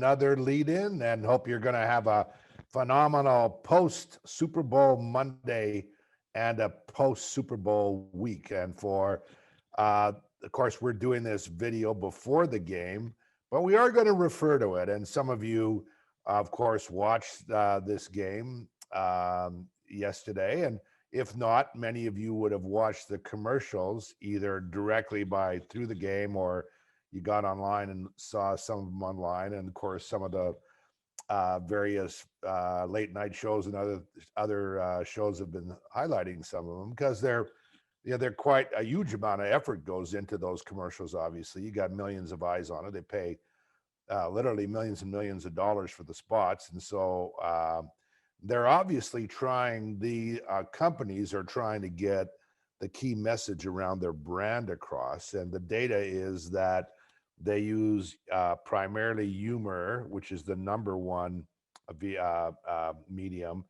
another lead in, and hope you're going to have a phenomenal post Super Bowl Monday and a post Super Bowl week. And of course, we're doing this video before the game, but we are going to refer to it. And some of you, of course, watched this game yesterday. And if not, many of you would have watched the commercials either directly through the game, or you got online and saw some of them online. And of course, some of the various late night shows and other shows have been highlighting some of them, because they're quite a huge amount of effort goes into those commercials. Obviously, you got millions of eyes on it. They pay literally millions and millions of dollars for the spots. And so they're obviously the companies are trying to get the key message around their brand across. And the data is that they use primarily humor, which is the number one medium.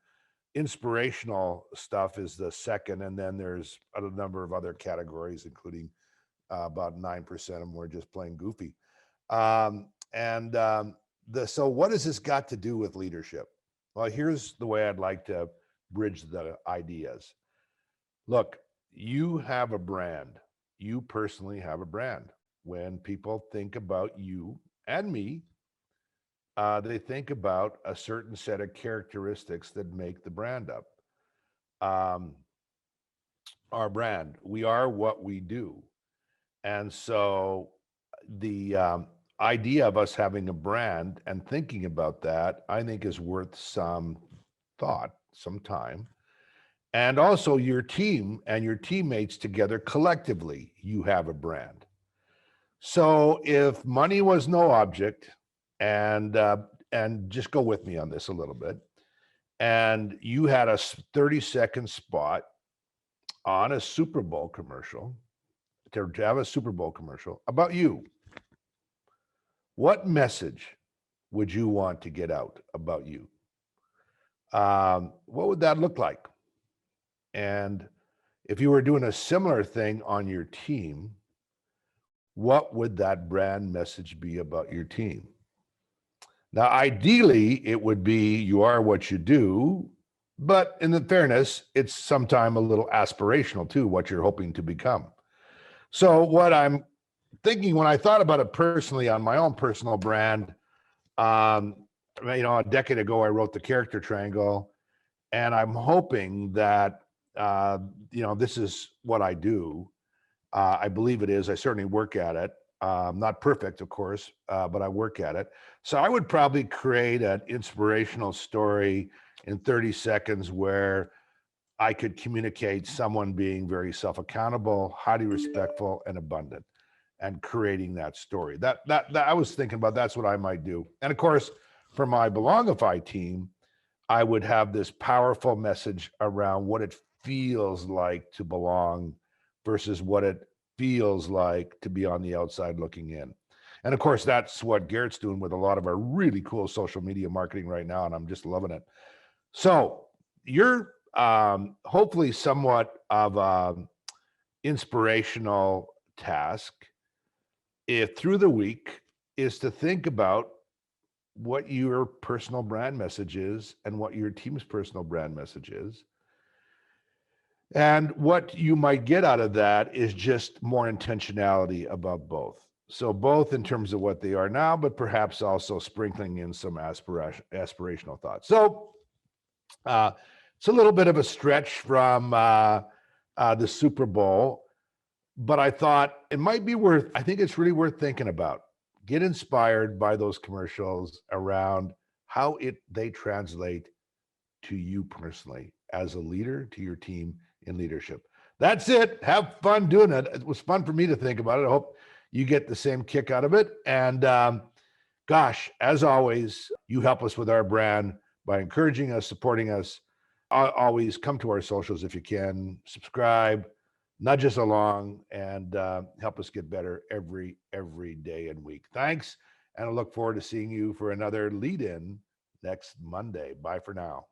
Inspirational stuff is the second. And then there's a number of other categories, including about 9% of them were just plain goofy. So what has this got to do with leadership? Well, here's the way I'd like to bridge the ideas. Look, you have a brand. You personally have a brand. When people think about you and me, they think about a certain set of characteristics that make the brand up. Our brand, we are what we do. And so the idea of us having a brand and thinking about that, I think, is worth some thought, some time. And also your team and your teammates together collectively, you have a brand. So if money was no object, and just go with me on this a little bit, and you had a 30-second spot on a Super Bowl commercial, to have a Super Bowl commercial about you, what message would you want to get out about you? What would that look like? And if you were doing a similar thing on your team, what would that brand message be about your team? Now, ideally, it would be you are what you do, but in the fairness, it's sometimes a little aspirational too, what you're hoping to become. So what I'm thinking, when I thought about it personally on my own personal brand, a decade ago, I wrote the character triangle, and I'm hoping that, this is what I do. I believe it is. I certainly work at it. Not perfect, of course, but I work at it. So I would probably create an inspirational story in 30 seconds where I could communicate someone being very self-accountable, highly respectful, and abundant, and creating that story. That I was thinking about, that's what I might do. And of course, for my Belongify team, I would have this powerful message around what it feels like to belong versus what it feels like to be on the outside looking in. And of course, that's what Garrett's doing with a lot of our really cool social media marketing right now, and I'm just loving it. So you're hopefully somewhat of an inspirational task through the week is to think about what your personal brand message is and what your team's personal brand message is. And what you might get out of that is just more intentionality about both. So both in terms of what they are now, but perhaps also sprinkling in some aspirational thoughts. So it's a little bit of a stretch from the Super Bowl, but I thought it might be I think it's really worth thinking about. Get inspired by those commercials around how they translate to you personally as a leader, to your team in leadership. That's it. Have fun doing it. It was fun for me to think about it. I hope you get the same kick out of it. And gosh, as always, you help us with our brand by encouraging us, supporting us. Always come to our socials if you can, subscribe, nudge us along, and help us get better every day and week. Thanks. And I look forward to seeing you for another lead in next Monday. Bye for now.